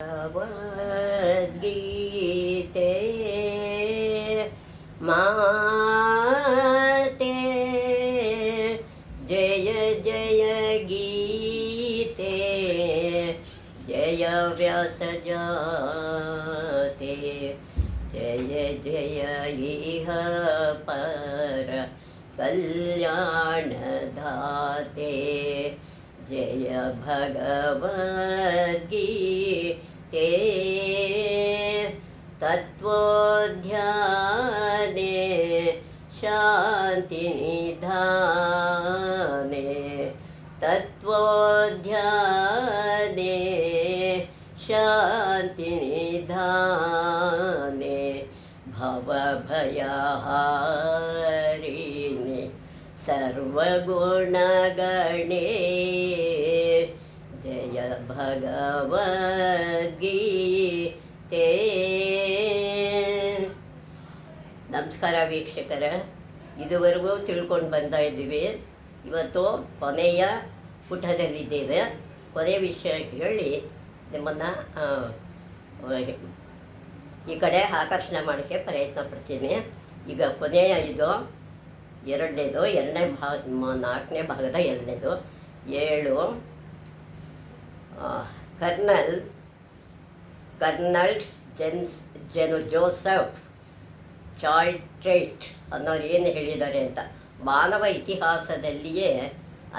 ಭಗವದ್ಗೀತೆ ಮಾತೆ ಜಯ ಜಯ ಗೀತೆ ಜಯ ವ್ಯಾಸಜಾತೆ ಜಯ ಜಯ ಇಹ ಪರ ಕಲ್ಯಾಣದಾತೆ ಜಯ ಭಗವದ್ಗೀತೆ ತತ್ವೋಧ್ಯಾನೆ ಶಾಂತಿ ನಿಧಾನೆ ತತ್ವೋಧ್ಯಾನೆ ಶಾಂತಿ ನಿಧಾನೆ ಭವಭಯಹಾರಿಣಿ ಸರ್ವಗುಣಗಣೇ ಜಯ ಭಗವದ್ಗೀತೆ. ನಮಸ್ಕಾರ ವೀಕ್ಷಕರ, ಇದುವರೆಗೂ ತಿಳ್ಕೊಂಡು ಬರ್ತಾ ಇದ್ದೀವಿ. ಇವತ್ತು ಕೊನೆಯ ಪುಟದಲ್ಲಿದ್ದೇವೆ. ಕೊನೆಯ ವಿಷಯ ಹೇಳಿ ನಿಮ್ಮನ್ನು ಈ ಕಡೆ ಆಕರ್ಷಣೆ ಮಾಡೋಕ್ಕೆ ಪ್ರಯತ್ನ ಪಡ್ತೀನಿ. ಈಗ ಕೊನೆಯ ಇದು ಎರಡನೇ ನಾಲ್ಕನೇ ಭಾಗದ ಎರಡನೇದು 7 ಕರ್ನಲ್ ಜೋಸೆಫ್ ಚಾಯ್ಟ್ರೇಟ್ ಅನ್ನೋರು ಏನು ಹೇಳಿದ್ದಾರೆ ಅಂತ, ಮಾನವ ಇತಿಹಾಸದಲ್ಲಿಯೇ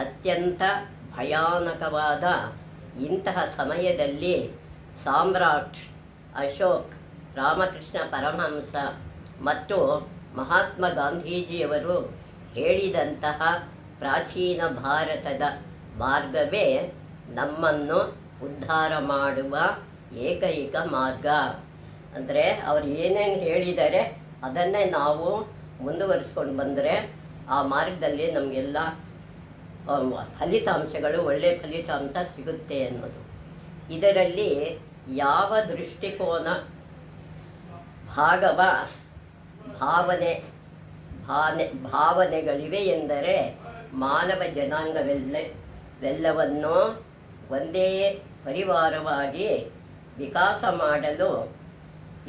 ಅತ್ಯಂತ ಭಯಾನಕವಾದ ಇಂತಹ ಸಮಯದಲ್ಲಿ ಸಾಮ್ರಾಟ್ ಅಶೋಕ್, ರಾಮಕೃಷ್ಣ ಪರಮಹಂಸ ಮತ್ತು ಮಹಾತ್ಮ ಗಾಂಧೀಜಿಯವರು ಹೇಳಿದಂತಹ ಪ್ರಾಚೀನ ಭಾರತದ ಮಾರ್ಗವೇ ನಮ್ಮನ್ನು ಉದ್ಧಾರ ಮಾಡುವ ಏಕೈಕ ಮಾರ್ಗ. ಅಂದರೆ ಅವರು ಏನೇನು ಹೇಳಿದ್ದಾರೆ ಅದನ್ನೇ ನಾವು ಮುಂದುವರಿಸ್ಕೊಂಡು ಬಂದರೆ ಆ ಮಾರ್ಗದಲ್ಲಿ ನಮಗೆಲ್ಲ ಫಲಿತಾಂಶಗಳು, ಒಳ್ಳೆಯ ಫಲಿತಾಂಶ ಸಿಗುತ್ತೆ ಅನ್ನೋದು. ಇದರಲ್ಲಿ ಯಾವ ದೃಷ್ಟಿಕೋನ ಭಾವನೆಗಳಿವೆ ಎಂದರೆ ಮಾನವ ಜನಾಂಗವೆಲ್ಲವನ್ನು ಒಂದೇ ಪರಿವಾರವಾಗಿ ವಿಕಾಸ ಮಾಡಲು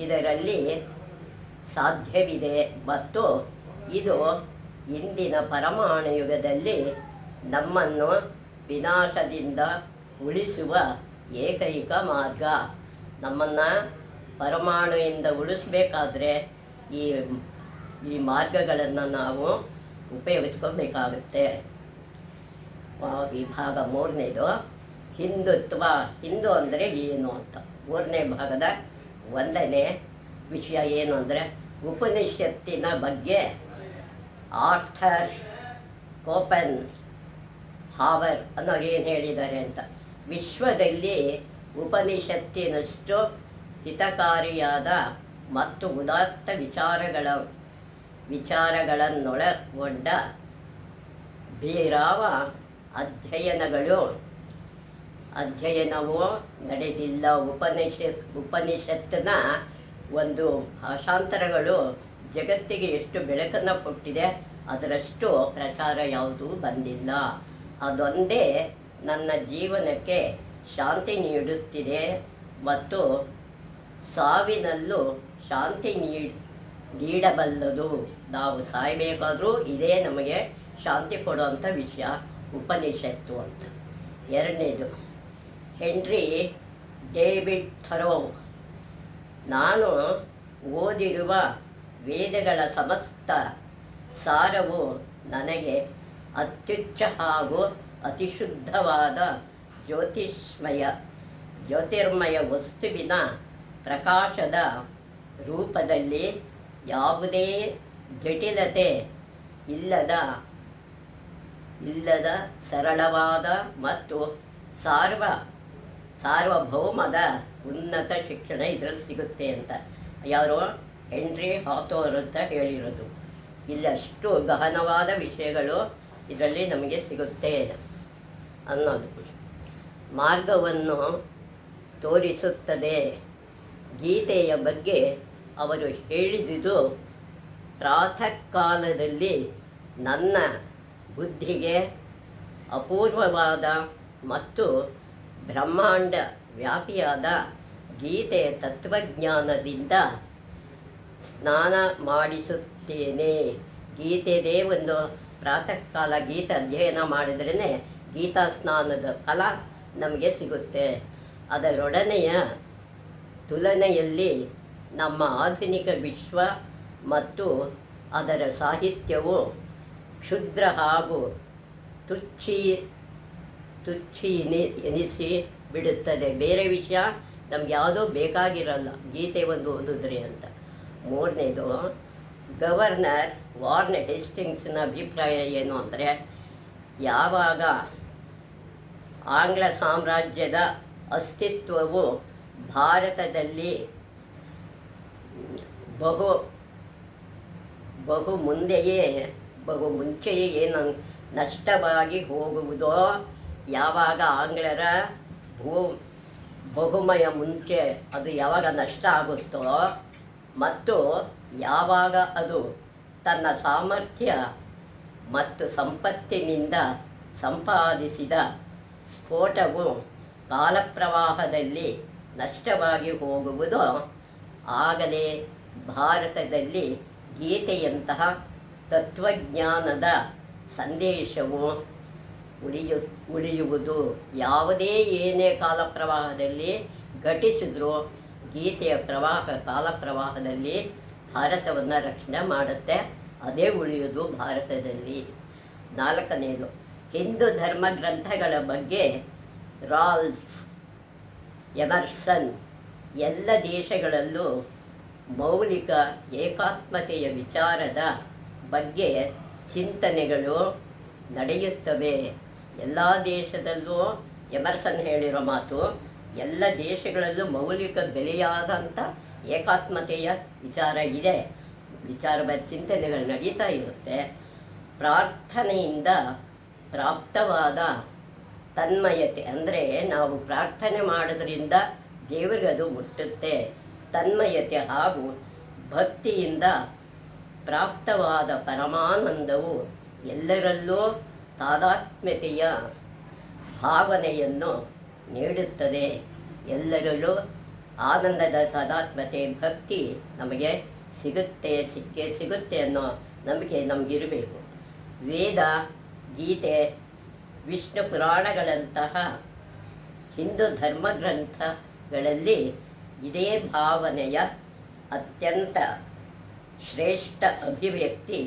ಇದರಲ್ಲಿ ಸಾಧ್ಯವಿದೆ ಮತ್ತು ಇದು ಇಂದಿನ ಪರಮಾಣು ಯುಗದಲ್ಲಿ ನಮ್ಮನ್ನು ವಿನಾಶದಿಂದ ಉಳಿಸುವ ಏಕೈಕ ಮಾರ್ಗ. ನಮ್ಮನ್ನು ಪರಮಾಣುವಿಂದ ಉಳಿಸಬೇಕಾದ್ರೆ ಈ ಮಾರ್ಗಗಳನ್ನು ನಾವು ಉಪಯೋಗಿಸ್ಕೋಬೇಕಾಗುತ್ತೆ. ವಿಭಾಗ 3ನೇದು ಹಿಂದುತ್ವ. ಹಿಂದೂ ಅಂದರೆ ಏನು ಅಂತ. 3ನೇ ಭಾಗದ 1ನೇ ವಿಷಯ ಏನು ಅಂದರೆ ಉಪನಿಷತ್ತಿನ ಬಗ್ಗೆ ಆರ್ಥರ್ ಕೋಪನ್ ಹಾವರ್ ಅನ್ನೋರು ಏನು ಹೇಳಿದ್ದಾರೆ ಅಂತ. ವಿಶ್ವದಲ್ಲಿ ಉಪನಿಷತ್ತಿನಷ್ಟು ಹಿತಕಾರಿಯಾದ ಮತ್ತು ಉದಾತ್ತ ವಿಚಾರಗಳನ್ನೊಳಗೊಂಡ ಬೇರಾವ ಅಧ್ಯಯನವೂ ನಡೆದಿಲ್ಲ. ಉಪನಿಷತ್ತಿನ ಒಂದು ಭಾಷಾಂತರಗಳು ಜಗತ್ತಿಗೆ ಎಷ್ಟು ಬೆಳಕನ್ನು ಕೊಟ್ಟಿದೆ ಅದರಷ್ಟು ಪ್ರಚಾರ ಯಾವುದೂ ಬಂದಿಲ್ಲ. ಅದೊಂದೇ ನನ್ನ ಜೀವನಕ್ಕೆ ಶಾಂತಿ ನೀಡುತ್ತಿದೆ ಮತ್ತು ಸಾವಿನಲ್ಲೂ ಶಾಂತಿ ನೀಡಬಲ್ಲದು. ನಾವು ಸಾಯಬೇಕಾದರೂ ಇದೇ ನಮಗೆ ಶಾಂತಿ ಕೊಡುವಂಥ ವಿಷಯ ಉಪನಿಷತ್ತು ಅಂತ. 2ನೇದು ಹೆನ್ರಿ ಡೇವಿಡ್ ಥರೋ. ನಾನು ಓದಿರುವ ವೇದಗಳ ಸಮಸ್ತ ಸಾರವು ನನಗೆ ಅತ್ಯುಚ್ಚ ಹಾಗೂ ಅತಿಶುದ್ಧವಾದ ಜ್ಯೋತಿರ್ಮಯ ವಸ್ತುವಿನ ಪ್ರಕಾಶದ ರೂಪದಲ್ಲಿ ಯಾವುದೇ ಜಟಿಲತೆ ಇಲ್ಲದ ಸರಳವಾದ ಮತ್ತು ಸಾರ್ವಭೌಮದ ಉನ್ನತ ಶಿಕ್ಷಣ ಇದರಲ್ಲಿ ಸಿಗುತ್ತೆ ಅಂತ ಯಾರು ಹೆನ್ರಿ ಹಾಥೋರ್ ಅಂತ ಹೇಳಿರೋದು. ಇಲ್ಲಷ್ಟು ಗಹನವಾದ ವಿಷಯಗಳು ಇದರಲ್ಲಿ ನಮಗೆ ಸಿಗುತ್ತೆ ಅನ್ನೋದು. ಮಾರ್ಗವನ್ನು ತೋರಿಸುತ್ತದೆ. ಗೀತೆಯ ಬಗ್ಗೆ ಅವರು ಹೇಳಿದುದು ಪ್ರಾತಃ ಕಾಲದಲ್ಲಿ ನನ್ನ ಬುದ್ಧಿಗೆ ಅಪೂರ್ವವಾದ ಮತ್ತು ಬ್ರಹ್ಮಾಂಡ ವ್ಯಾಪಿಯಾದ ಗೀತೆಯ ತತ್ವಜ್ಞಾನದಿಂದ ಸ್ನಾನ ಮಾಡಿಸುತ್ತೇನೆ. ಗೀತೆದೇ ಒಂದು ಪ್ರಾತಃ ಕಾಲ ಗೀತೆ ಅಧ್ಯಯನ ಮಾಡಿದ್ರೇ ಗೀತಾ ಸ್ನಾನದ ಫಲ ನಮಗೆ ಸಿಗುತ್ತೆ. ಅದರೊಡನೆಯ ತುಲನೆಯಲ್ಲಿ ನಮ್ಮ ಆಧುನಿಕ ವಿಶ್ವ ಮತ್ತು ಅದರ ಸಾಹಿತ್ಯವು ಕ್ಷುದ್ರ ಹಾಗೂ ತುಚ್ಛಿ ಎನಿಸಿ ಬಿಡುತ್ತದೆ. ಬೇರೆ ವಿಷಯ ನಮ್ಗೆ ಯಾವುದೂ ಬೇಕಾಗಿರಲ್ಲ ಗೀತೆ ಒಂದು ಓದಿದ್ರಿ ಅಂತ. ಮೂರನೇದು, ಗವರ್ನರ್ ವಾರ್ನ್ ಹೇಸ್ಟಿಂಗ್ಸ್ನ ಅಭಿಪ್ರಾಯ ಏನು ಅಂದರೆ, ಯಾವಾಗ ಆಂಗ್ಲ ಸಾಮ್ರಾಜ್ಯದ ಅಸ್ತಿತ್ವವು ಭಾರತದಲ್ಲಿ ಬಹು ಮುಂಚೆಯೇ ಏನು ನಷ್ಟವಾಗಿ ಹೋಗುವುದೋ, ಯಾವಾಗ ಆಂಗ್ಲರ ಬಹುಮಯ ಮುಂಚೆ ಅದು ಯಾವಾಗ ನಷ್ಟ ಆಗುತ್ತೋ ಮತ್ತು ಯಾವಾಗ ಅದು ತನ್ನ ಸಾಮರ್ಥ್ಯ ಮತ್ತು ಸಂಪತ್ತಿನಿಂದ ಸಂಪಾದಿಸಿದ ಸ್ಫೋಟವು ಕಾಲಪ್ರವಾಹದಲ್ಲಿ ನಷ್ಟವಾಗಿ ಹೋಗುವುದೋ, ಆಗಲೇ ಭಾರತದಲ್ಲಿ ಗೀತೆಯಂತಹ ತತ್ವಜ್ಞಾನದ ಸಂದೇಶವು ಉಳಿಯುವುದು. ಯಾವುದೇ ಏನೇ ಕಾಲಪ್ರವಾಹದಲ್ಲಿ ಘಟಿಸಿದ್ರೂ ಗೀತೆಯ ಕಾಲಪ್ರವಾಹದಲ್ಲಿ ಭಾರತವನ್ನು ರಕ್ಷಣೆ ಮಾಡುತ್ತೆ. ಅದೇ ಉಳಿಯುವುದು ಭಾರತದಲ್ಲಿ. ನಾಲ್ಕನೇದು, ಹಿಂದೂ ಧರ್ಮ ಗ್ರಂಥಗಳ ಬಗ್ಗೆ ರಾಲ್ಫ್ ಎಮರ್ಸನ್ ಎಲ್ಲ ದೇಶಗಳಲ್ಲೂ ಮೌಲಿಕ ಏಕಾತ್ಮತೆಯ ವಿಚಾರದ ಬಗ್ಗೆ ಚಿಂತನೆಗಳು ನಡೆಯುತ್ತವೆ. ಎಲ್ಲ ದೇಶದಲ್ಲೂ ಎಮರ್ಸನ್ ಹೇಳಿರೋ ಮಾತು, ಎಲ್ಲ ದೇಶಗಳಲ್ಲೂ ಮೌಲಿಕ ಬೆಲೆಯಾದಂಥ ಏಕಾತ್ಮತೆಯ ವಿಚಾರ ಇದೆ. ಚಿಂತನೆಗಳು ನಡೀತಾ ಇರುತ್ತೆ. ಪ್ರಾರ್ಥನೆಯಿಂದ ಪ್ರಾಪ್ತವಾದ ತನ್ಮಯತೆ ಅಂದರೆ ನಾವು ಪ್ರಾರ್ಥನೆ ಮಾಡೋದ್ರಿಂದ ದೇವರಿಗೆ ಅದು ಮುಟ್ಟುತ್ತೆ. ತನ್ಮಯತೆ ಹಾಗೂ ಭಕ್ತಿಯಿಂದ ಪ್ರಾಪ್ತವಾದ ಪರಮಾನಂದವು ಎಲ್ಲರಲ್ಲೂ ತಾದಾತ್ಮ್ಯತೆಯ ಭಾವನೆಯನ್ನು ನೀಡುತ್ತದೆ. ಎಲ್ಲರಲ್ಲೂ ಆನಂದದ ತಾದಾತ್ಮ್ಯತೆ ಭಕ್ತಿ ನಮಗೆ ಸಿಗುತ್ತೆ ಅನ್ನೋ ನಂಬಿಕೆ ನಮಗಿರಬೇಕು. ವೇದ, ಗೀತೆ, ವಿಷ್ಣು ಪುರಾಣಗಳಂತಹ ಹಿಂದೂ ಧರ್ಮಗ್ರಂಥಗಳಲ್ಲಿ ಇದೇ ಭಾವನೆಯ ಅತ್ಯಂತ ಶ್ರೇಷ್ಠ ಅಭಿವ್ಯಕ್ತಿ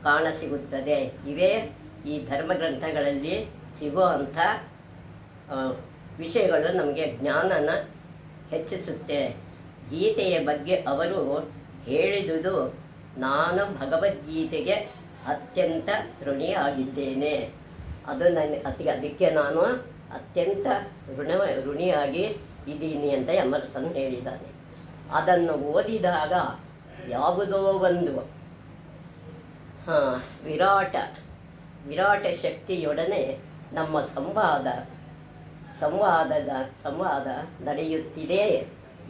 ಕಾಣಸಿಗುತ್ತದೆ. ಇವೇ ಈ ಧರ್ಮಗ್ರಂಥಗಳಲ್ಲಿ ಸಿಗುವಂಥ ವಿಷಯಗಳು ನಮಗೆ ಜ್ಞಾನನ ಹೆಚ್ಚಿಸುತ್ತೆ. ಗೀತೆಯ ಬಗ್ಗೆ ಅವರು ಹೇಳಿದುದು, ನಾನು ಭಗವದ್ಗೀತೆಗೆ ಅತ್ಯಂತ ಋಣಿಯಾಗಿದ್ದೇನೆ. ಅದಕ್ಕೆ ನಾನು ಅತ್ಯಂತ ಋಣಿಯಾಗಿ ಇದ್ದೀನಿ ಅಂತ ಎಮರ್ಸನ್ ಹೇಳಿದ್ದಾನೆ. ಅದನ್ನು ಓದಿದಾಗ ಯಾವುದೋ ಒಂದು ವಿರಾಟ ಶಕ್ತಿಯೊಡನೆ ನಮ್ಮ ಸಂವಾದ ನಡೆಯುತ್ತಿದೆ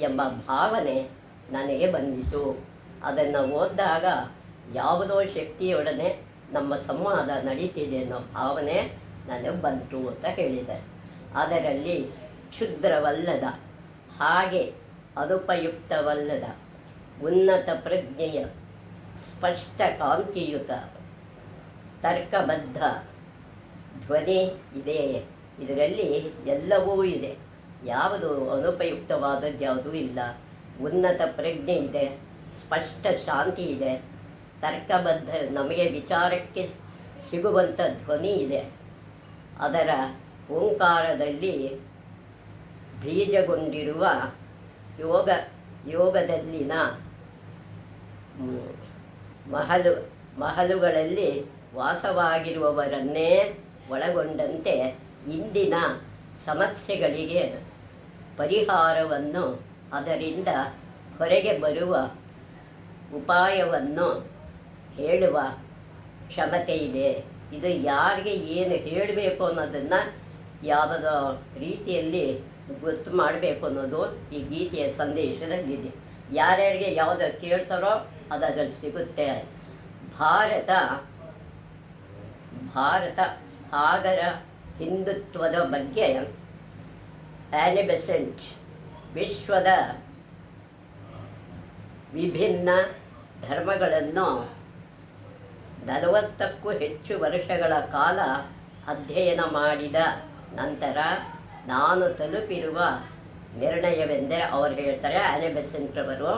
ಎಂಬ ಭಾವನೆ ನನಗೆ ಬಂದಿತು. ಅದನ್ನು ಓದಿದಾಗ ಯಾವುದೋ ಶಕ್ತಿಯೊಡನೆ ನಮ್ಮ ಸಂವಾದ ನಡೀತಿದೆ ಅನ್ನೋ ಭಾವನೆ ನನಗೆ ಬಂತು ಅಂತ ಹೇಳಿದ್ದಾರೆ. ಅದರಲ್ಲಿ ಕ್ಷುದ್ರವಲ್ಲದ ಹಾಗೆ ಅನುಪಯುಕ್ತವಲ್ಲದ ಉನ್ನತ ಪ್ರಜ್ಞೆಯ ಸ್ಪಷ್ಟ ಕಾಂತಿಯುತ ತರ್ಕಬದ್ಧ ಧ್ವನಿ ಇದೆ. ಇದರಲ್ಲಿ ಎಲ್ಲವೂ ಇದೆ. ಯಾವುದು ಅನುಪಯುಕ್ತವಾದದ್ದು ಯಾವುದೂ ಇಲ್ಲ. ಉನ್ನತ ಪ್ರಜ್ಞೆ ಇದೆ, ಸ್ಪಷ್ಟ ಶಾಂತಿ ಇದೆ, ತರ್ಕಬದ್ಧ ನಮಗೆ ವಿಚಾರಕ್ಕೆ ಸಿಗುವಂಥ ಧ್ವನಿ ಇದೆ. ಅದರ ಓಂಕಾರದಲ್ಲಿ ಬೀಜಗೊಂಡಿರುವ ಯೋಗದಲ್ಲಿನ ಮಹಲುಗಳಲ್ಲಿ ವಾಸವಾಗಿರುವವರನ್ನೇ ಒಳಗೊಂಡಂತೆ ಇಂದಿನ ಸಮಸ್ಯೆಗಳಿಗೆ ಪರಿಹಾರವನ್ನು, ಅದರಿಂದ ಹೊರಗೆ ಬರುವ ಉಪಾಯವನ್ನು ಹೇಳುವ ಕ್ಷಮತೆ ಇದೆ. ಇದು ಯಾರಿಗೆ ಏನು ಹೇಳಬೇಕು ಅನ್ನೋದನ್ನು ಯಾವುದೋ ರೀತಿಯಲ್ಲಿ ಗೊತ್ತು ಮಾಡಬೇಕು ಅನ್ನೋದು ಈ ಗೀತೆಯ ಸಂದೇಶದಲ್ಲಿದೆ. ಯಾರ್ಯಾರಿಗೆ ಯಾವುದು ಕೇಳ್ತಾರೋ ಅದರಲ್ಲಿ ಸಿಗುತ್ತೆ. ಭಾರತ ಆಗರ ಹಿಂದುತ್ವದ ಬಗ್ಗೆ ಆ್ಯನಿ ಬೆಸೆಂಟ್ ವಿಶ್ವದ ವಿಭಿನ್ನ ಧರ್ಮಗಳನ್ನು 40ಕ್ಕೂ ಹೆಚ್ಚು ವರ್ಷಗಳ ಕಾಲ ಅಧ್ಯಯನ ಮಾಡಿದ ನಂತರ ನಾನು ತಲುಪಿರುವ ನಿರ್ಣಯವೆಂದರೆ, ಅವರು ಹೇಳ್ತಾರೆ ಆನೆ ಬೆಸೆಂಟ್ ಅವರು,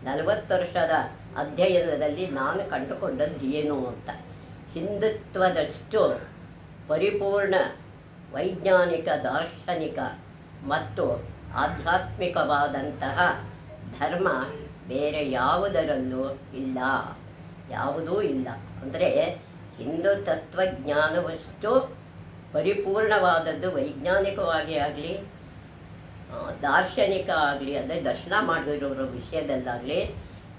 40 ವರ್ಷದ ಅಧ್ಯಯನದಲ್ಲಿ ನಾನು ಕಂಡುಕೊಂಡದ್ದು ಏನು ಅಂತ, ಹಿಂದುತ್ವದಷ್ಟು ಪರಿಪೂರ್ಣ ವೈಜ್ಞಾನಿಕ, ದಾರ್ಶನಿಕ ಮತ್ತು ಆಧ್ಯಾತ್ಮಿಕವಾದಂತಹ ಧರ್ಮ ಬೇರೆ ಯಾವುದರಲ್ಲೂ ಇಲ್ಲ, ಯಾವುದೂ ಇಲ್ಲ. ಅಂದರೆ ಹಿಂದೂ ತತ್ವಜ್ಞಾನವಷ್ಟು ಪರಿಪೂರ್ಣವಾದದ್ದು ವೈಜ್ಞಾನಿಕವಾಗಿ ಆಗಲಿ, ದಾರ್ಶನಿಕ ಆಗಲಿ, ಅಂದರೆ ದರ್ಶನ ಮಾಡಿರೋರ ವಿಷಯದಲ್ಲಾಗಲಿ,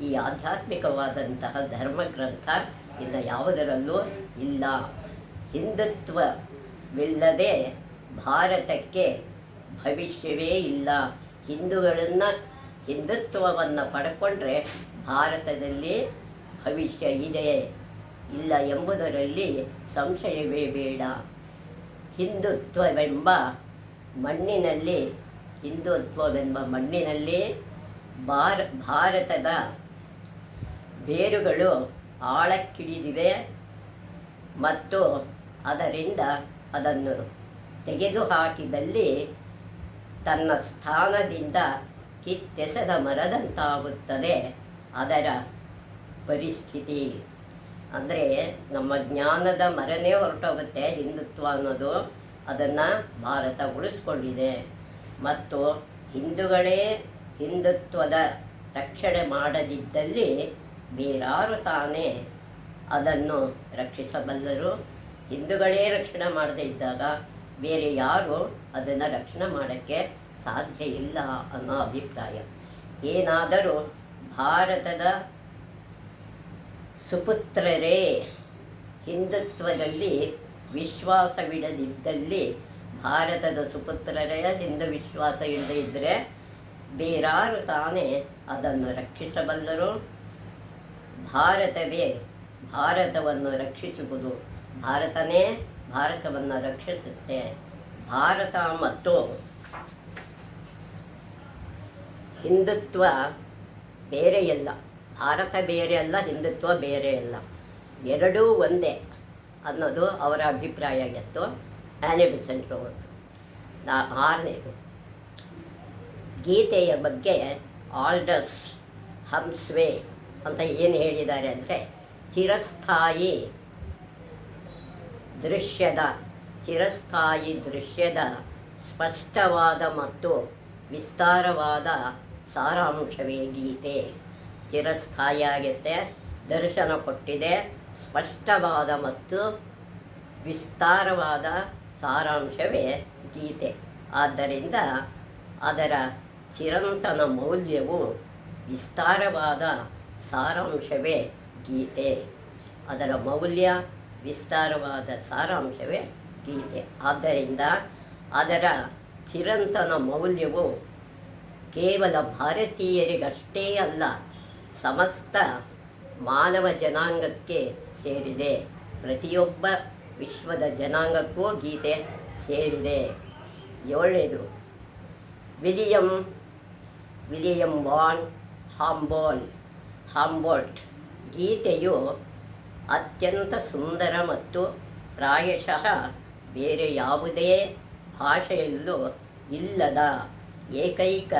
ಈ ಆಧ್ಯಾತ್ಮಿಕವಾದಂತಹ ಧರ್ಮಗ್ರಂಥ ಇನ್ನು ಯಾವುದರಲ್ಲೂ ಇಲ್ಲ. ಹಿಂದುತ್ವವಿಲ್ಲದೆ ಭಾರತಕ್ಕೆ ಭವಿಷ್ಯವೇ ಇಲ್ಲ. ಹಿಂದುತ್ವವನ್ನು ಪಡ್ಕೊಂಡ್ರೆ ಭಾರತದಲ್ಲಿ ಭವಿಷ್ಯ ಇದೆ ಇಲ್ಲ ಎಂಬುದರಲ್ಲಿ ಸಂಶಯವೇ ಬೇಡ. ಹಿಂದುತ್ವವೆಂಬ ಮಣ್ಣಿನಲ್ಲಿ ಭಾರತದ ಬೇರುಗಳು ಆಳಕ್ಕಿಳಿದಿವೆ ಮತ್ತು ಅದರಿಂದ ಅದನ್ನು ತೆಗೆದುಹಾಕಿದಲ್ಲಿ ತನ್ನ ಸ್ಥಾನದಿಂದ ಕಿತ್ತೆಸೆದ ಮರದಂತಾಗುತ್ತದೆ ಅದರ ಪರಿಸ್ಥಿತಿ. ಅಂದರೆ ನಮ್ಮ ಜ್ಞಾನದ ಮರನೇ ಹೊರಟೋಗುತ್ತೆ ಹಿಂದುತ್ವ ಅನ್ನೋದು. ಅದನ್ನು ಭಾರತ ಉಳಿಸ್ಕೊಂಡಿದೆ ಮತ್ತು ಹಿಂದೂಗಳೇ ಹಿಂದುತ್ವದ ರಕ್ಷಣೆ ಮಾಡದಿದ್ದಲ್ಲಿ ಬೇರಾರು ತಾನೇ ಅದನ್ನು ರಕ್ಷಿಸಬಲ್ಲರು. ಹಿಂದೂಗಳೇ ರಕ್ಷಣೆ ಮಾಡದೇ ಇದ್ದಾಗ ಬೇರೆ ಯಾರು ಅದನ್ನು ರಕ್ಷಣೆ ಮಾಡೋಕ್ಕೆ ಸಾಧ್ಯ ಇಲ್ಲ ಅನ್ನೋ ಅಭಿಪ್ರಾಯ. ಏನಾದರೂ ಭಾರತದ ಸುಪುತ್ರರೇ ಹಿಂದುತ್ವದಲ್ಲಿ ವಿಶ್ವಾಸವಿಡದಿದ್ದಲ್ಲಿ, ಭಾರತದ ಸುಪುತ್ರರೇ ಹಿಂದೂ ವಿಶ್ವಾಸ ಇಲ್ಲದೇ ಇದ್ದರೆ ಬೇರಾರು ತಾನೇ ಅದನ್ನು ರಕ್ಷಿಸಬಲ್ಲರು. ಭಾರತವೇ ಭಾರತವನ್ನು ರಕ್ಷಿಸುವುದು, ಭಾರತನೇ ಭಾರತವನ್ನು ರಕ್ಷಿಸುತ್ತೆ. ಭಾರತ ಮತ್ತು ಹಿಂದುತ್ವ ಬೇರೆಯಲ್ಲ, ಭಾರತ ಬೇರೆಯಲ್ಲ, ಹಿಂದುತ್ವ ಬೇರೆಯಲ್ಲ, ಎರಡೂ ಒಂದೇ ಅನ್ನೋದು ಅವರ ಅಭಿಪ್ರಾಯ ಆಗಿತ್ತು. ಆನೆ ಬೆಸೆಂಟ್ ಅವ್ರದ್ದು. 6ನೇದು ಗೀತೆಯ ಬಗ್ಗೆ ಆಲ್ಡಸ್ ಹಂಸ್ವೇ ಅಂತ ಏನು ಹೇಳಿದ್ದಾರೆ ಅಂದರೆ, ಚಿರಸ್ಥಾಯಿ ದೃಶ್ಯದ ಸ್ಪಷ್ಟವಾದ ಮತ್ತು ವಿಸ್ತಾರವಾದ ಸಾರಾಂಶವೇ ಗೀತೆ. ಚಿರಸ್ಥಾಯಿಯಾಗುತ್ತೆ, ದರ್ಶನ ಕೊಟ್ಟಿದೆ, ಸ್ಪಷ್ಟವಾದ ಮತ್ತು ವಿಸ್ತಾರವಾದ ಸಾರಾಂಶವೇ ಗೀತೆ. ಆದ್ದರಿಂದ ಅದರ ಚಿರಂತನ ಮೌಲ್ಯವು ವಿಸ್ತಾರವಾದ ಸಾರಾಂಶವೇ ಗೀತೆ. ಅದರ ಮೌಲ್ಯ ವಿಸ್ತಾರವಾದ ಸಾರಾಂಶವೇ ಗೀತೆ. ಆದ್ದರಿಂದ ಅದರ ಚಿರಂತನ ಮೌಲ್ಯವು ಕೇವಲ ಭಾರತೀಯರಿಗಷ್ಟೇ ಅಲ್ಲ, ಸಮಸ್ತ ಮಾನವ ಜನಾಂಗಕ್ಕೆ ಸೇರಿದೆ. ಪ್ರತಿಯೊಬ್ಬ ವಿಶ್ವದ ಜನಾಂಗಕ್ಕೂ ಗೀತೆ ಸೇರಿದೆ. 7ನೇದು ವಿಲಿಯಂ ವಾನ್ ಹಾಂಬೋಲ್ಟ್. ಗೀತೆಯು ಅತ್ಯಂತ ಸುಂದರ ಮತ್ತು ಪ್ರಾಯಶಃ ಬೇರೆ ಯಾವುದೇ ಭಾಷೆಯಲ್ಲೂ ಇಲ್ಲದ ಏಕೈಕ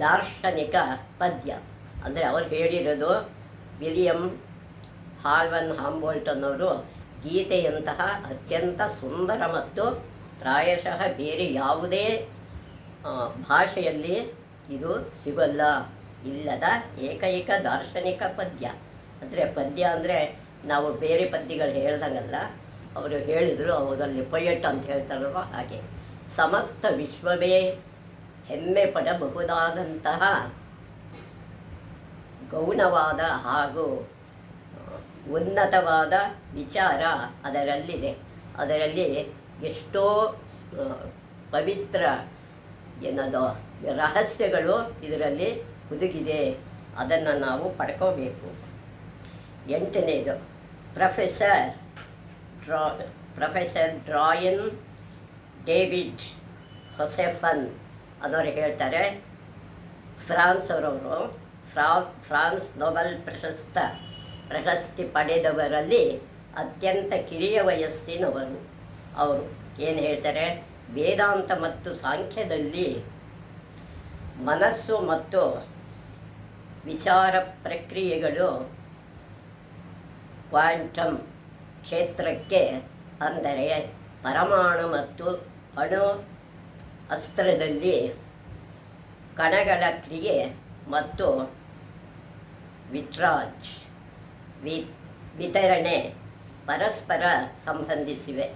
ದಾರ್ಶನಿಕ ಪದ್ಯ. ಅಂದರೆ ಅವರು ಹೇಳಿರೋದು, ವಿಲಿಯಂ ಹಾಂಬೋಲ್ಟ್ ಅನ್ನೋರು ಗೀತೆಯಂತಹ ಅತ್ಯಂತ ಸುಂದರ ಮತ್ತು ಪ್ರಾಯಶಃ ಬೇರೆ ಯಾವುದೇ ಭಾಷೆಯಲ್ಲಿ ಇದು ಸಿಗಲ್ಲ, ಇಲ್ಲದ ಏಕೈಕ ದಾರ್ಶನಿಕ ಪದ್ಯ. ಅಂದರೆ ಪದ್ಯ ಅಂದರೆ ನಾವು ಬೇರೆ ಪದ್ಯಗಳು ಹೇಳ್ದಂಗಲ್ಲ, ಅವರು ಹೇಳಿದರು, ಅವರಲ್ಲಿ ಪೊಯೆಟ್ ಅಂತ ಹೇಳ್ತಾರಲ್ವ ಹಾಗೆ. ಸಮಸ್ತ ವಿಶ್ವವೇ ಹೆಮ್ಮೆ ಪಡಬಹುದಾದಂತಹ ಗೌಣವಾದ ಹಾಗೂ ಉನ್ನತವಾದ ವಿಚಾರ ಅದರಲ್ಲಿದೆ. ಅದರಲ್ಲಿ ಎಷ್ಟೋ ಪವಿತ್ರ ಏನದು ರಹಸ್ಯಗಳು ಇದರಲ್ಲಿ ಹುದುಗಿದೆ. ಅದನ್ನು ನಾವು ಪಡ್ಕೋಬೇಕು. 8ನೇದು ಪ್ರೊಫೆಸರ್ ಡ್ರಾಯನ್ ಡೇವಿಡ್ ಹೊಸೆಫನ್ ಅನ್ನೋರು ಹೇಳ್ತಾರೆ, ಫ್ರಾನ್ಸ್ ಅವರವರು ಫ್ರಾನ್ಸ್ ನೊಬೆಲ್ ಪ್ರಶಸ್ತಿ ಪಡೆದವರಲ್ಲಿ ಅತ್ಯಂತ ಕಿರಿಯ ವಯಸ್ಸಿನವರು. ಅವರು ಏನು ಹೇಳ್ತಾರೆ, ವೇದಾಂತ ಮತ್ತು ಸಾಂಖ್ಯದಲ್ಲಿ ಮನಸ್ಸು ಮತ್ತು ವಿಚಾರ ಪ್ರಕ್ರಿಯೆಗಳು ಕ್ವಾಂಟಮ್ ಕ್ಷೇತ್ರಕ್ಕೆ, ಅಂದರೆ ಪರಮಾಣು ಮತ್ತು ಅಣು ಅಸ್ತ್ರದಲ್ಲಿ ಕಣಗಳ ಕ್ರಿಯೆ ಮತ್ತು ವಿತರಣೆ ಪರಸ್ಪರ ಸಂಬಂಧಿಸಿವೆ.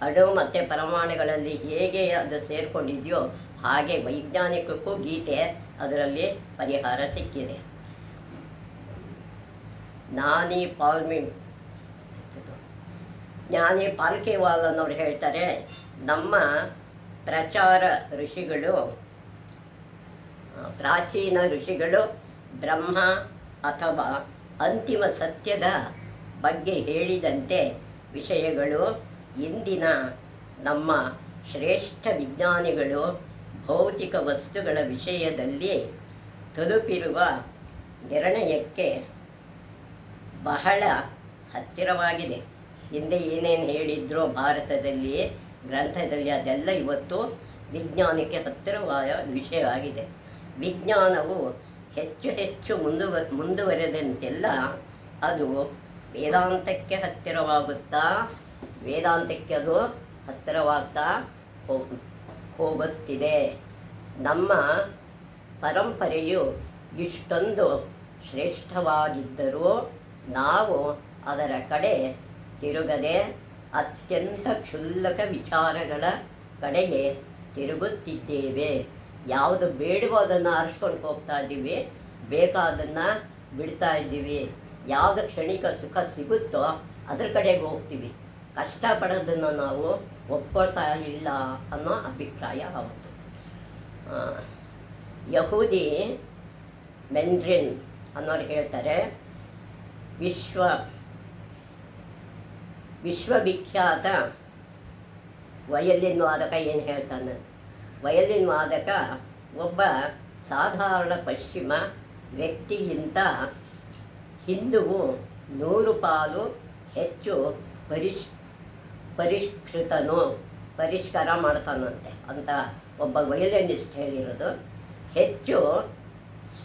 ಅಣು ಮತ್ತು ಪರಮಾಣುಗಳಲ್ಲಿ ಹೇಗೆ ಅದು ಸೇರಿಕೊಂಡಿದೆಯೋ ಹಾಗೆ ವೈಜ್ಞಾನಿಕಕ್ಕೂ ಗೀತೆ ಅದರಲ್ಲಿ ಪರಿಹಾರ ಸಿಕ್ಕಿದೆ. ಜ್ಞಾನಿ ಪಾಲ್ಕಿವಾಲ್ ಅನ್ನೋರು ಹೇಳ್ತಾರೆ, ನಮ್ಮ ಪ್ರಾಚೀನ ಋಷಿಗಳು ಬ್ರಹ್ಮ ಅಥವಾ ಅಂತಿಮ ಸತ್ಯದ ಬಗ್ಗೆ ಹೇಳಿದಂತೆ ವಿಷಯಗಳು ಇಂದಿನ ನಮ್ಮ ಶ್ರೇಷ್ಠ ವಿಜ್ಞಾನಿಗಳು ಭೌತಿಕ ವಸ್ತುಗಳ ವಿಷಯದಲ್ಲಿ ತಲುಪಿರುವ ನಿರ್ಣಯಕ್ಕೆ ಬಹಳ ಹತ್ತಿರವಾಗಿದೆ. ಹಿಂದೆ ಏನೇನು ಹೇಳಿದ್ರೋ ಭಾರತದಲ್ಲಿ ಗ್ರಂಥದಲ್ಲಿ ಅದೆಲ್ಲ ಇವತ್ತು ವಿಜ್ಞಾನಕ್ಕೆ ಹತ್ತಿರವಾದ ವಿಷಯ ಆಗಿದೆ. ವಿಜ್ಞಾನವು ಹೆಚ್ಚು ಹೆಚ್ಚು ಮುಂದುವರೆದಂತೆಲ್ಲ ಅದು ವೇದಾಂತಕ್ಕೆ ಅದು ಹತ್ತಿರವಾಗ್ತಾ ಹೋಗುತ್ತಿದೆ. ನಮ್ಮ ಪರಂಪರೆಯು ಇಷ್ಟೊಂದು ಶ್ರೇಷ್ಠವಾಗಿದ್ದರೂ ನಾವು ಅದರ ಕಡೆ ತಿರುಗದೆ ಅತ್ಯಂತ ಕ್ಷುಲ್ಲಕ ವಿಚಾರಗಳ ಕಡೆಗೆ ತಿರುಗುತ್ತಿದ್ದೇವೆ. ಯಾವುದು ಬೇಡವೋ ಅದನ್ನು ಆರಿಸ್ಕೊಂಡು ಹೋಗ್ತಾ ಇದ್ದೀವಿ, ಬೇಕಾದನ್ನು ಬಿಡ್ತಾ ಇದ್ದೀವಿ. ಯಾವುದು ಕ್ಷಣಿಕ ಸುಖ ಸಿಗುತ್ತೋ ಅದ್ರ ಕಡೆಗೆ ಹೋಗ್ತೀವಿ. ಕಷ್ಟಪಡೋದನ್ನು ನಾವು ಒಪ್ಕೊಳ್ತಾ ಇಲ್ಲ ಅನ್ನೋ ಅಭಿಪ್ರಾಯ ಅವತ್ತು. ಯಹೂದಿ ಮೆಂಡ್ರಿನ್ ಅನ್ನೋರು ಹೇಳ್ತಾರೆ, ವಿಶ್ವವಿಖ್ಯಾತ ವಯಲಿನ್ ವಾದಕ ಏನು ಹೇಳ್ತಾನೆ, ವಯಲಿನ್ ವಾದಕ ಒಬ್ಬ ಸಾಧಾರಣ ಪಶ್ಚಿಮ ವ್ಯಕ್ತಿಗಿಂತ ಹಿಂದುವು 100 ಪಾಲು ಹೆಚ್ಚು ಪರಿಷ್ಕಾರ ಮಾಡ್ತಾನಂತೆ ಅಂತ ಒಬ್ಬ ವಯಲಿನಿಸ್ಟ್ ಹೇಳಿರೋದು. ಹೆಚ್ಚು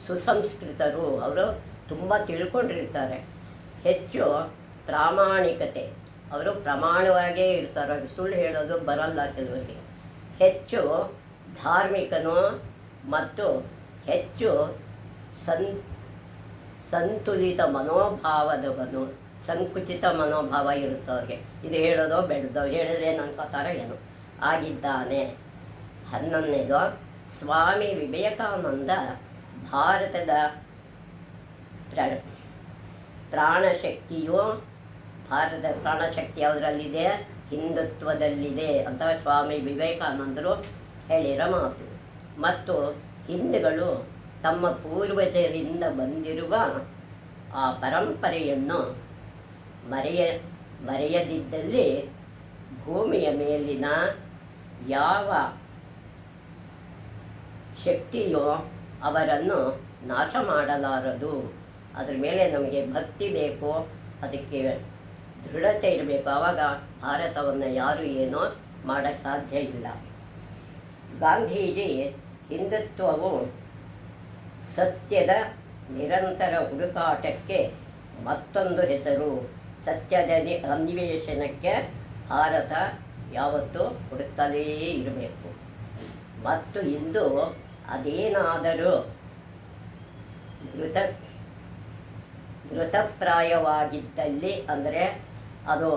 ಸುಸಂಸ್ಕೃತರು, ಅವರು ತುಂಬ ತಿಳ್ಕೊಂಡಿರ್ತಾರೆ. ಹೆಚ್ಚು ಪ್ರಾಮಾಣಿಕತೆ, ಅವರು ಪ್ರಮಾಣವಾಗೇ ಇರ್ತಾರೆ, ಅವರು ಸುಳ್ಳು ಹೇಳೋದು ಬರಲ್ಲ ಕೆಲವರಿಗೆ. ಹೆಚ್ಚು ಧಾರ್ಮಿಕನು ಮತ್ತು ಹೆಚ್ಚು ಸಂತುಲಿತ ಮನೋಭಾವದವನು, ಸಂಕುಚಿತ ಮನೋಭಾವ ಇರುತ್ತವ್ರಿಗೆ. ಇದು ಹೇಳೋದೋ ಬೇಡದೋ, ಹೇಳಿದ್ರೆ ಅನ್ಕೋತಾರೋ ಏನೋ ಆಗಿದ್ದಾನೆ. 11ನೇದು, ಸ್ವಾಮಿ ವಿವೇಕಾನಂದ ಭಾರತದ ಪ್ರಾಣಶಕ್ತಿಯು, ಭಾರತದ ಪ್ರಾಣಶಕ್ತಿ ಯಾವುದರಲ್ಲಿದೆ, ಹಿಂದುತ್ವದಲ್ಲಿದೆ ಅಂತ ಸ್ವಾಮಿ ವಿವೇಕಾನಂದರು ಹೇಳಿರೋ ಮಾತು. ಮತ್ತು ಹಿಂದೂಗಳು ತಮ್ಮ ಪೂರ್ವಜರಿಂದ ಬಂದಿರುವ ಆ ಪರಂಪರೆಯನ್ನು ಮರೆಯದಿದ್ದಲ್ಲಿ ಭೂಮಿಯ ಮೇಲಿನ ಯಾವ ಶಕ್ತಿಯೋ ಅವರನ್ನು ನಾಶ ಮಾಡಲಾರದು. ಅದ್ರ ಮೇಲೆ ನಮಗೆ ಭಕ್ತಿ ಬೇಕು, ಅದಕ್ಕೆ ದೃಢತೆ ಇರಬೇಕು. ಆವಾಗ ಭಾರತವನ್ನು ಯಾರು ಏನೋ ಮಾಡೋಕ್ಕೆ ಸಾಧ್ಯ ಇಲ್ಲ. ಗಾಂಧೀಜಿ, ಹಿಂದುತ್ವವು ಸತ್ಯದ ನಿರಂತರ ಹುಡುಕಾಟಕ್ಕೆ ಮತ್ತೊಂದು ಹೆಸರು. ಸತ್ಯದ ಅನ್ವೇಷಣಕ್ಕೆ ಭಾರತ ಯಾವತ್ತೂ ಹುಡುಕ್ತಲೇ ಇರಬೇಕು. ಮತ್ತು ಇಂದು ಅದೇನಾದರೂ ಮೃತಪ್ರಾಯವಾಗಿದ್ದಲ್ಲಿ, ಅಂದರೆ ಅದು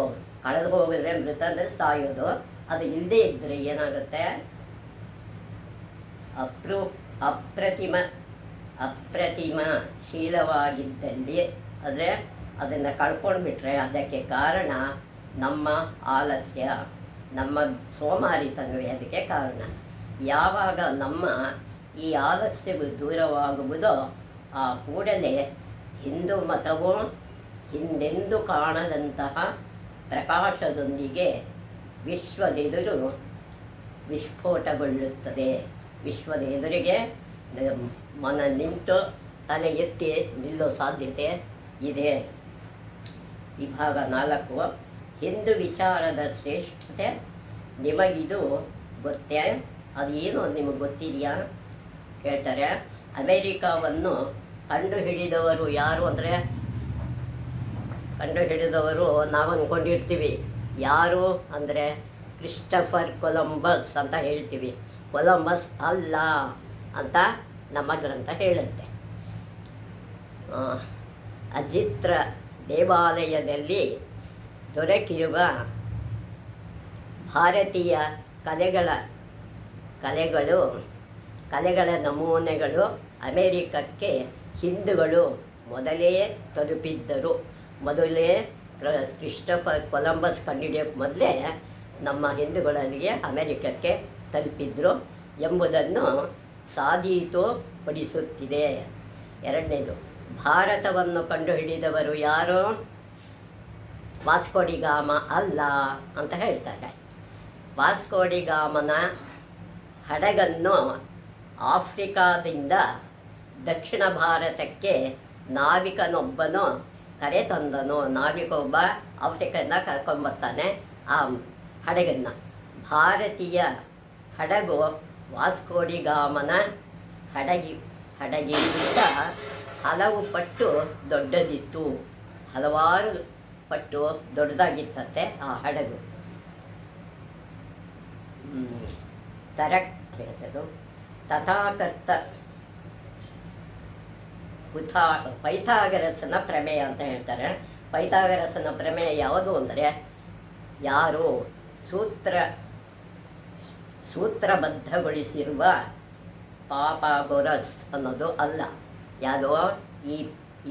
ಕಳೆದು ಹೋಗಿದ್ರೆ, ಮೃತ ಅಂದರೆ ಸಾಯೋದು, ಅದು ಇಲ್ಲದೇ ಇದ್ದರೆ ಏನಾಗುತ್ತೆ, ಅಪ್ರತಿಮಶೀಲವಾಗಿದ್ದಲ್ಲಿ, ಅಂದರೆ ಅದನ್ನು ಕಳ್ಕೊಂಡ್ಬಿಟ್ರೆ ಅದಕ್ಕೆ ಕಾರಣ ನಮ್ಮ ಆಲಸ್ಯ, ನಮ್ಮ ಸೋಮಾರಿತನವೇ ಅದಕ್ಕೆ ಕಾರಣ. ಯಾವಾಗ ನಮ್ಮ ಈ ಆಲಸ್ಯವು ದೂರವಾಗುವುದೋ ಆ ಕೂಡಲೇ ಹಿಂದೂ ಮತವು ಹಿಂದೆಂದೂ ಕಾಣದಂತಹ ಪ್ರಕಾಶದೊಂದಿಗೆ ವಿಶ್ವದೆದುರು ವಿಸ್ಫೋಟಗೊಳ್ಳುತ್ತದೆ. ವಿಶ್ವದ ಎದುರಿಗೆ ಮನ ನಿಂತು ತಲೆ ಎತ್ತಿ ನಿಲ್ಲೋ ಸಾಧ್ಯತೆ ಇದೆ. ವಿಭಾಗ 4 ಹಿಂದೂ ವಿಚಾರದ ಶ್ರೇಷ್ಠತೆ. ನಿಮಗಿದು ಗೊತ್ತೇ? ಅದೇನು ನಿಮಗೆ ಗೊತ್ತಿದೆಯಾ ಕೇಳ್ತಾರೆ. ಅಮೇರಿಕಾವನ್ನು ಕಂಡುಹಿಡಿದವರು ಯಾರು ಅಂದರೆ, ಕಂಡುಹಿಡಿದವರು ನಾವು ಅಂದ್ಕೊಂಡಿರ್ತೀವಿ. ಯಾರು ಅಂದರೆ ಕ್ರಿಸ್ಟಫರ್ ಕೊಲಂಬಸ್ ಅಂತ ಹೇಳ್ತೀವಿ. ಕೊಲಂಬಸ್ ಅಲ್ಲ ಅಂತ ನಮ್ಮ ಗ್ರಂಥ ಹೇಳುತ್ತೆ. ಅಜಿತ್ರ ದೇವಾಲಯದಲ್ಲಿ ದೊರಕಿರುವ ಭಾರತೀಯ ಕಲೆಗಳ ನಮೂನೆಗಳು ಅಮೇರಿಕಕ್ಕೆ ಹಿಂದೂಗಳು ಮೊದಲೇ ತಲುಪಿದ್ದರು. ಕ್ರಿಸ್ಟಫರ್ ಕೊಲಂಬಸ್ ಕಂಡುಹಿಡಿಯೋಕ್ಕೆ ಮೊದಲೇ ನಮ್ಮ ಹಿಂದೂಗಳಲ್ಲಿಗೆ ಅಮೇರಿಕಕ್ಕೆ ತಲುಪಿದ್ರು ಎಂಬುದನ್ನು ಸಾಬೀತುಪಡಿಸುತ್ತಿದೆ. 2ನೇದು, ಭಾರತವನ್ನು ಕಂಡುಹಿಡಿದವರು ಯಾರು? ವಾಸ್ಕೋಡಿಗಾಮ ಅಲ್ಲ ಅಂತ ಹೇಳ್ತಾರೆ. ವಾಸ್ಕೋಡಿಗಾಮನ ಹಡಗನ್ನು ಆಫ್ರಿಕಾದಿಂದ ದಕ್ಷಿಣ ಭಾರತಕ್ಕೆ ನಾವಿಕನೊಬ್ಬನು ಕರೆತಂದನು. ನಾವಿಕ ಒಬ್ಬ ಆಫ್ರಿಕಾದಿಂದ ಕರ್ಕೊಂಬರ್ತಾನೆ ಆ ಹಡಗನ್ನು. ಭಾರತೀಯ ಹಡಗು ವಾಸ್ಕೋಡಿಗಾಮನ ಹಡಗಿಗಿಂತ ಹಲವು ಪಟ್ಟು ದೊಡ್ಡದಿತ್ತು. ಹಲವಾರು ಪಟ್ಟು ದೊಡ್ಡದಾಗಿತ್ತಂತೆ ಆ ಹಡಗು. ತಥಾಕರ್ತ ಪೈಥಾಗರಸನ ಪ್ರಮೇಯ ಅಂತ ಹೇಳ್ತಾರೆ. ಪೈಥಾಗರಸನ ಪ್ರಮೇಯ ಯಾವುದು ಅಂದರೆ, ಯಾರು ಸೂತ್ರಬದ್ಧಗೊಳಿಸಿರುವ ಪಾಪಾಗೊರಸ್ ಅನ್ನೋದು ಅಲ್ಲ. ಯಾವುದೋ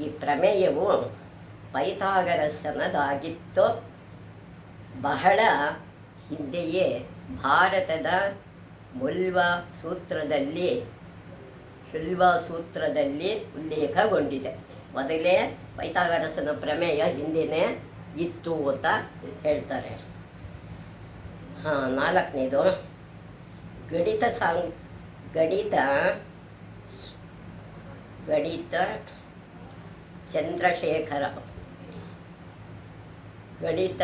ಈ ಪ್ರಮೇಯವು ಪೈಥಾಗರಸನದಾಗಿತ್ತು. ಬಹಳ ಹಿಂದೆಯೇ ಭಾರತದ ಶುಲ್ವ ಸೂತ್ರದಲ್ಲಿ ಉಲ್ಲೇಖಗೊಂಡಿದೆ. ಮೊದಲೇ ಪೈಥಾಗರಸನ ಪ್ರಮೇಯ ಹಿಂದೆಯೇ ಇತ್ತು ಅಂತ ಹೇಳ್ತಾರೆ. 4ನೇದು, ಗಣಿತ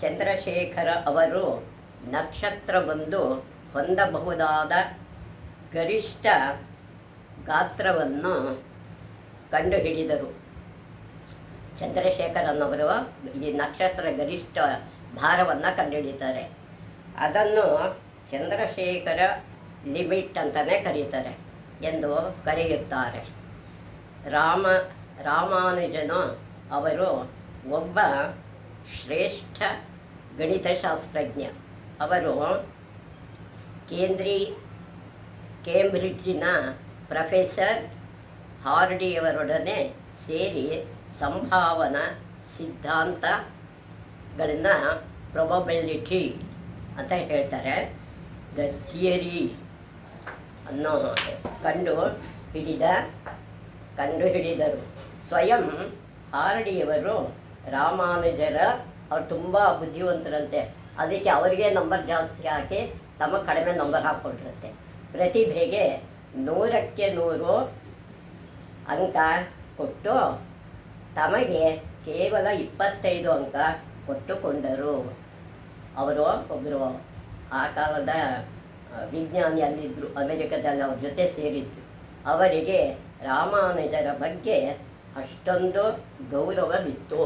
ಚಂದ್ರಶೇಖರ ಅವರು ನಕ್ಷತ್ರವೊಂದು ಹೊಂದಬಹುದಾದ ಗರಿಷ್ಠ ಗಾತ್ರವನ್ನು ಕಂಡುಹಿಡಿದರು. ಚಂದ್ರಶೇಖರನವರು ಈ ನಕ್ಷತ್ರ ಗರಿಷ್ಠ ಭಾರವನ್ನು ಕಂಡುಹಿಡಿತಾರೆ. ಅದನ್ನು ಚಂದ್ರಶೇಖರ ಲಿಮಿಟ್ ಅಂತಲೇ ಕರೀತಾರೆ ಎಂದು ಕರೆಯುತ್ತಾರೆ. ರಾಮಾನುಜನು ಅವರು ಒಬ್ಬ ಶ್ರೇಷ್ಠ ಗಣಿತಶಾಸ್ತ್ರಜ್ಞ. ಅವರು ಕೇಂಬ್ರಿಡ್ಜಿನ ಪ್ರೊಫೆಸರ್ ಹಾರ್ಡಿಯವರೊಡನೆ ಸೇರಿ ಸಂಭಾವನಾ ಸಿದ್ಧಾಂತಗಳನ್ನು ಪ್ರೊಬಬಿಲಿಟಿ ಅಂತ ಹೇಳ್ತಾರೆ, ದ ಥಿಯರಿ ಅನ್ನು ಕಂಡುಹಿಡಿದರು. ಸ್ವಯಂ ಹಾರ್ಡಿಯವರು ಅವ್ರು ತುಂಬ ಬುದ್ಧಿವಂತರಂತೆ. ಅದಕ್ಕೆ ಅವರಿಗೆ ನಂಬರ್ ಜಾಸ್ತಿ ಹಾಕಿ ತಮಗೆ ಕಡಿಮೆ ನಂಬರ್ ಹಾಕ್ಕೊಟ್ಟಿರುತ್ತೆ. ಪ್ರತಿಭೆಗೆ 100ಕ್ಕೆ 100 ಅಂಕ ಕೊಟ್ಟು ತಮಗೆ ಕೇವಲ 25 ಅಂಕ ಕೊಟ್ಟುಕೊಂಡರು. ಅವರು ಒಬ್ಬರು ಆ ಕಾಲದ ವಿಜ್ಞಾನಿ ಅಲ್ಲಿದ್ದರು, ಅಮೆರಿಕದಲ್ಲಿ ಅವ್ರ ಜೊತೆ ಸೇರಿದ್ರು. ಅವರಿಗೆ ರಾಮಾನುಜರ ಬಗ್ಗೆ ಅಷ್ಟೊಂದು ಗೌರವವಿತ್ತು.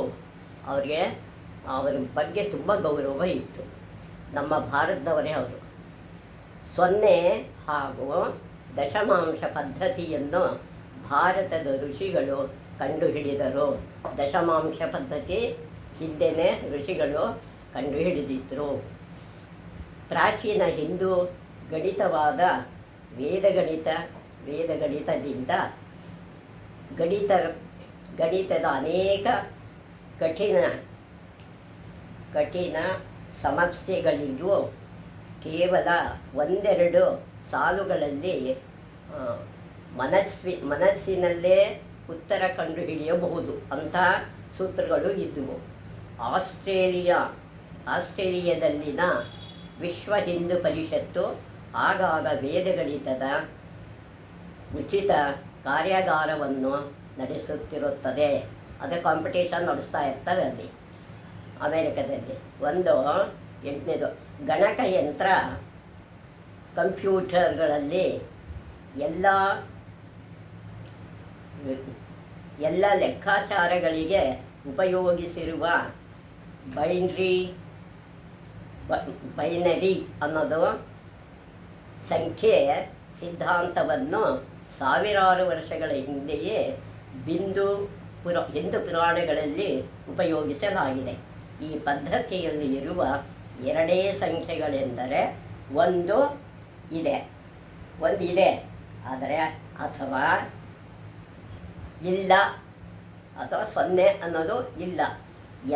ಅವರ ಬಗ್ಗೆ ತುಂಬ ಗೌರವ ಇತ್ತು. ನಮ್ಮ ಭಾರತದವರೇ ಅವರು. 0 ಹಾಗೂ ದಶಮಾಂಶ ಪದ್ಧತಿಯನ್ನು ಭಾರತದ ಋಷಿಗಳು ಕಂಡುಹಿಡಿದರು. ದಶಮಾಂಶ ಪದ್ಧತಿ ಹಿಂದೆಯೇ ಋಷಿಗಳು ಕಂಡುಹಿಡಿದಿದ್ದರು. ಪ್ರಾಚೀನ ಹಿಂದೂ ಗಣಿತವಾದ ವೇದಗಣಿತದಿಂದ ಗಣಿತದ ಅನೇಕ ಕಠಿಣ ಸಮಸ್ಯೆಗಳಿಗೂ ಕೇವಲ 1-2 ಸಾಲುಗಳಲ್ಲಿ ಮನಸ್ಸಿನಲ್ಲೇ ಉತ್ತರ ಕಂಡುಹಿಡಿಯಬಹುದು ಅಂತಹ ಸೂತ್ರಗಳು ಇದ್ದವು. ಆಸ್ಟ್ರೇಲಿಯಾದಲ್ಲಿನ ವಿಶ್ವ ಹಿಂದೂ ಪರಿಷತ್ತು ಆಗಾಗ ವೇದಗಣಿತದ ಉಚಿತ ಕಾರ್ಯಾಗಾರವನ್ನು ನಡೆಸುತ್ತಿರುತ್ತದೆ. ಅದು ಕಾಂಪಿಟೇಷನ್ ನಡೆಸ್ತಾ ಇರ್ತಾರೆ ಅಲ್ಲಿ ಅಮೇರಿಕದಲ್ಲಿ. 8ನೇದು ಗಣಕಯಂತ್ರ ಕಂಪ್ಯೂಟರ್ಗಳಲ್ಲಿ ಎಲ್ಲ ಲೆಕ್ಕಾಚಾರಗಳಿಗೆ ಉಪಯೋಗಿಸಿರುವ ಬೈನರಿ ಅನ್ನೋದು ಸಂಖ್ಯೆ ಸಿದ್ಧಾಂತವನ್ನು ಸಾವಿರಾರು ವರ್ಷಗಳ ಹಿಂದೆಯೇ ಹಿಂದೂ ಪುರಾಣಗಳಲ್ಲಿ ಉಪಯೋಗಿಸಲಾಗಿದೆ. ಈ ಪದ್ಧತಿಯಲ್ಲಿ ಇರುವ ಎರಡೇ ಸಂಖ್ಯೆಗಳೆಂದರೆ ಒಂದು ಇದೆ ಆದರೆ ಅಥವಾ ಇಲ್ಲ ಅಥವಾ 0 ಅನ್ನೋದು ಇಲ್ಲ.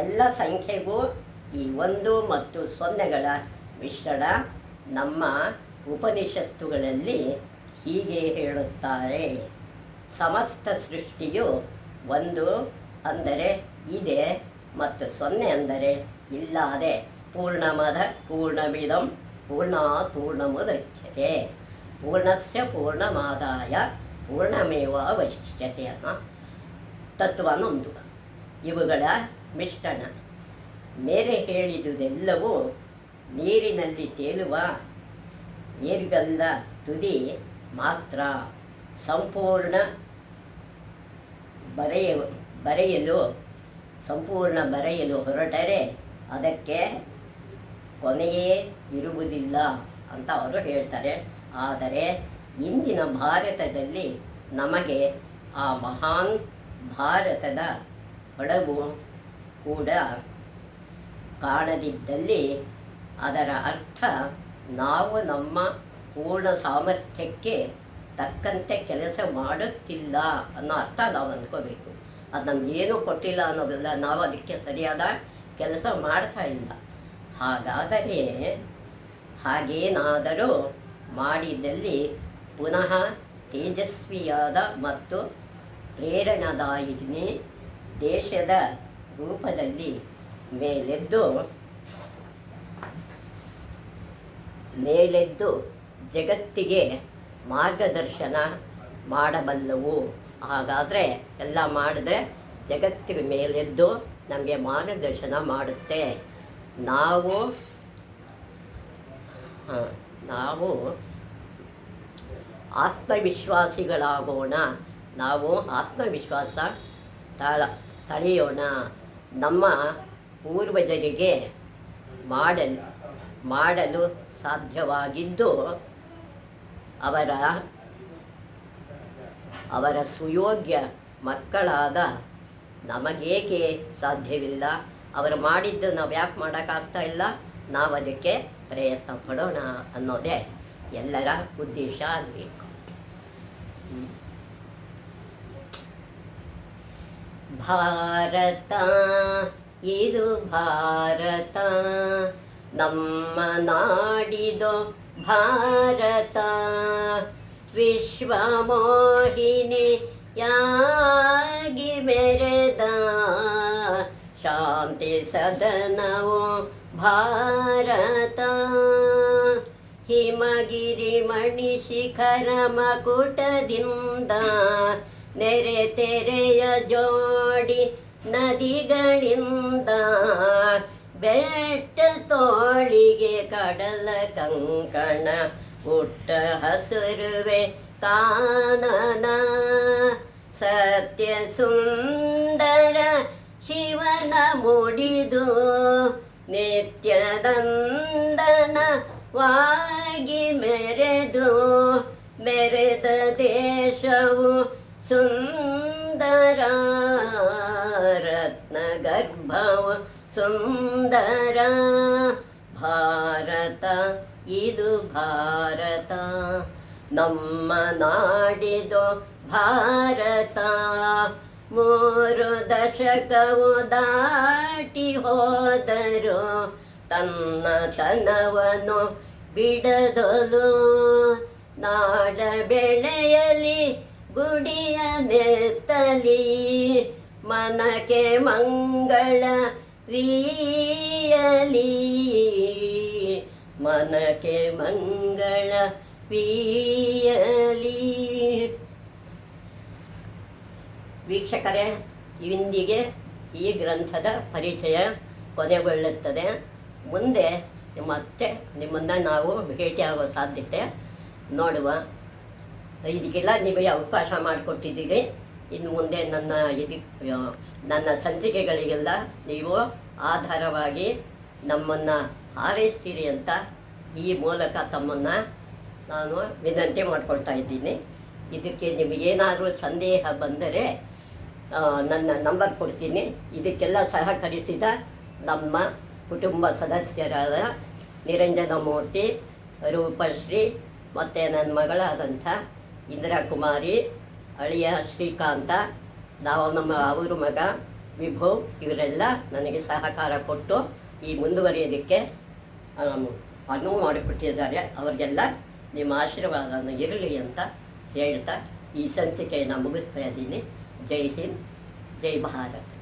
ಎಲ್ಲ ಸಂಖ್ಯೆಗೂ ಈ 1 ಮತ್ತು 0ಗಳ ಮಿಶ್ರಣ. ನಮ್ಮ ಉಪನಿಷತ್ತುಗಳಲ್ಲಿ ಹೀಗೆ ಹೇಳುತ್ತಾರೆ: ಸಮಸ್ತ ಸೃಷ್ಟಿಯು 1 ಅಂದರೆ ಇದೆ ಮತ್ತು 0 ಅಂದರೆ ಇಲ್ಲದೆ. ಪೂರ್ಣಮದ ಪೂರ್ಣಮಿದಂ ಪೂರ್ಣಾತ್ ಪೂರ್ಣಮುದಚ್ಯತೆ ಪೂರ್ಣಸ್ಯ ಪೂರ್ಣಮಾದಾಯ ಪೂರ್ಣಮೇವಾವಶಿಷ್ಯತೆ ಅನ್ನೋ ತತ್ವನೊಂದು. ಇವುಗಳ ಮಿಶ್ರಣ. ಮೇಲೆ ಹೇಳಿದುದೆಲ್ಲವೂ ನೀರಿನಲ್ಲಿ ತೇಲುವ ನೀರ್ಗಲ್ಲ ತುದಿ ಮಾತ್ರ. ಸಂಪೂರ್ಣ ಬರೆಯಲು ಹೊರಟರೆ ಅದಕ್ಕೆ ಕೊನೆಯೇ ಇರುವುದಿಲ್ಲ ಅಂತ ಅವರು ಹೇಳ್ತಾರೆ. ಆದರೆ ಇಂದಿನ ಭಾರತದಲ್ಲಿ ನಮಗೆ ಆ ಮಹಾನ್ ಭಾರತದ ಹೊಳವು ಕೂಡ ಕಾಣದಿದ್ದಲ್ಲಿ ಅದರ ಅರ್ಥ ನಾವು ನಮ್ಮ ಪೂರ್ಣ ಸಾಮರ್ಥ್ಯಕ್ಕೆ ತಕ್ಕಂತೆ ಕೆಲಸ ಮಾಡುತ್ತಿಲ್ಲ ಅನ್ನೋ ಅರ್ಥ ನಾವು ಅಂದ್ಕೋಬೇಕು. ಅದು ನಮಗೇನೂ ಕೊಟ್ಟಿಲ್ಲ ಅನ್ನೋದಿಲ್ಲ, ನಾವು ಅದಕ್ಕೆ ಸರಿಯಾದ ಕೆಲಸ ಮಾಡ್ತಾ ಇಲ್ಲ. ಹಾಗೇನಾದರೂ ಮಾಡಿದಲ್ಲಿ ಪುನಃ ತೇಜಸ್ವಿಯಾದ ಮತ್ತು ಪ್ರೇರಣಾದಾಯಿನಿ ದೇಶದ ರೂಪದಲ್ಲಿ ಮೇಲೆದ್ದು ಜಗತ್ತಿಗೆ ಮಾರ್ಗದರ್ಶನ ಮಾಡಬಲ್ಲವು. ಹಾಗಾದರೆ ಎಲ್ಲ ಮಾಡಿದ್ರೆ ಜಗತ್ತಿಗೆ ಮೇಲೆದ್ದು ನಮಗೆ ಮಾರ್ಗದರ್ಶನ ಮಾಡುತ್ತೆ. ನಾವು ಆತ್ಮವಿಶ್ವಾಸಿಗಳಾಗೋಣ. ನಾವು ಆತ್ಮವಿಶ್ವಾಸ ತಳೆಯೋಣ. ನಮ್ಮ ಪೂರ್ವಜರಿಗೆ ಮಾಡಲು ಸಾಧ್ಯವಾಗಿದ್ದು ಅವರ ಸುಯೋಗ್ಯ ಮಕ್ಕಳಾದ ನಮಗೇಕೆ ಸಾಧ್ಯವಿಲ್ಲ? ಅವರು ಮಾಡಿದ್ದು ನಾವು ಯಾಕೆ ಮಾಡೋಕ್ಕಾಗ್ತಾ ಇಲ್ಲ? ನಾವು ಅದಕ್ಕೆ ಪ್ರಯತ್ನ ಪಡೋಣ ಅನ್ನೋದೇ ಎಲ್ಲರ ಉದ್ದೇಶ ಆಗಬೇಕು. ಭಾರತ ಇದು ಭಾರತ, ನಮ್ಮ ನಾಡಿದು ಭಾರತ. ವಿಶ್ವಮೋಹಿನಿಯಾಗಿ ಮೆರೆದ ಶಾಂತಿ ಸದನವು ಭಾರತ. ಹಿಮಗಿರಿ ಮಣಿಶಿಖರ ಮಕುಟದಿಂದ ನೆರೆ ತೆರೆಯ ಜೋಡಿ ನದಿಗಳಿಂದ ಬೆಟ್ಟ ತೋಳಿಗೆ ಕಡಲ ಕಂಕಣ ಹುಟ್ಟ ಹಸುರುವೆ ಕಾನನ. ಸತ್ಯ ಸುಂದರ ಶಿವನ ಮುಡಿದು ನಿತ್ಯದಂದನವಾಗಿ ಮೆರೆದ ದೇಶವು ಸುಂದರ. ರತ್ನ ಗರ್ಭವು ಸುಂದರ. ಭಾರತ ಇದು ಭಾರತ, ನಮ್ಮ ನಾಡಿದು ಭಾರತ. 3 ದಶಕವು ದಾಟಿ ಹೋದರು ತನ್ನತನವನ್ನು ಬಿಡದಲು. ನಾಡ ಬೆಳೆಯಲಿ ಗುಡಿಯ ನೆತ್ತಲಿ, ಮನಕ್ಕೆ ಮಂಗಳ ವೀಯಲಿ. ಮನಕ್ಕೆ ಮಂಗಳ ವೀಯಲಿ. ವೀಕ್ಷಕರೇ, ಇಂದಿಗೆ ಈ ಗ್ರಂಥದ ಪರಿಚಯ ಕೊನೆಗೊಳ್ಳುತ್ತದೆ. ಮುಂದೆ ಮತ್ತೆ ನಿಮ್ಮನ್ನು ನಾವು ಭೇಟಿಯಾಗುವ ಸಾಧ್ಯತೆ ನೋಡುವ. ಇದಕ್ಕೆಲ್ಲ ನಿಮಗೆ ಅವಕಾಶ ಮಾಡಿಕೊಟ್ಟಿದ್ದೀರಿ. ಇನ್ನು ಮುಂದೆ ನನ್ನ ಸಂಚಿಕೆಗಳಿಗೆಲ್ಲ ನೀವು ಆಧಾರವಾಗಿ ನಮ್ಮನ್ನು ಹಾರೈಸ್ತೀರಿ ಅಂತ ಈ ಮೂಲಕ ತಮ್ಮನ್ನು ನಾನು ವಿನಂತಿ ಮಾಡ್ಕೊಳ್ತಾ ಇದ್ದೀನಿ. ಇದಕ್ಕೆ ನಿಮಗೇನಾದರೂ ಸಂದೇಹ ಬಂದರೆ ನನ್ನ ನಂಬರ್ ಕೊಡ್ತೀನಿ. ಇದಕ್ಕೆಲ್ಲ ಸಹಕರಿಸಿದ ನಮ್ಮ ಕುಟುಂಬ ಸದಸ್ಯರಾದ ನಿರಂಜನ ಮೂರ್ತಿ, ರೂಪಶ್ರೀ ಮತ್ತು ನನ್ನ ಮಗಳಾದಂಥ ಇಂದಿರಾ ಕುಮಾರಿ, ಅಳಿಯ ಶ್ರೀಕಾಂತ, ಅವರ ಮಗ ವಿಭು, ಇವರೆಲ್ಲ ನನಗೆ ಸಹಕಾರ ಕೊಟ್ಟು ಈ ಮುಂದುವರಿಯೋದಕ್ಕೆ ಅನುವು ಮಾಡಿಕೊಟ್ಟಿದ್ದಾರೆ. ಅವರಿಗೆಲ್ಲ ನಿಮ್ಮ ಆಶೀರ್ವಾದನ ಇರಲಿ ಅಂತ ಹೇಳ್ತಾ ಈ ಸಂಚಿಕೆಯನ್ನು ಮುಗಿಸ್ತಾ ಇದ್ದೀನಿ. ಜೈ ಹಿಂದ್, ಜೈ ಭಾರತ್.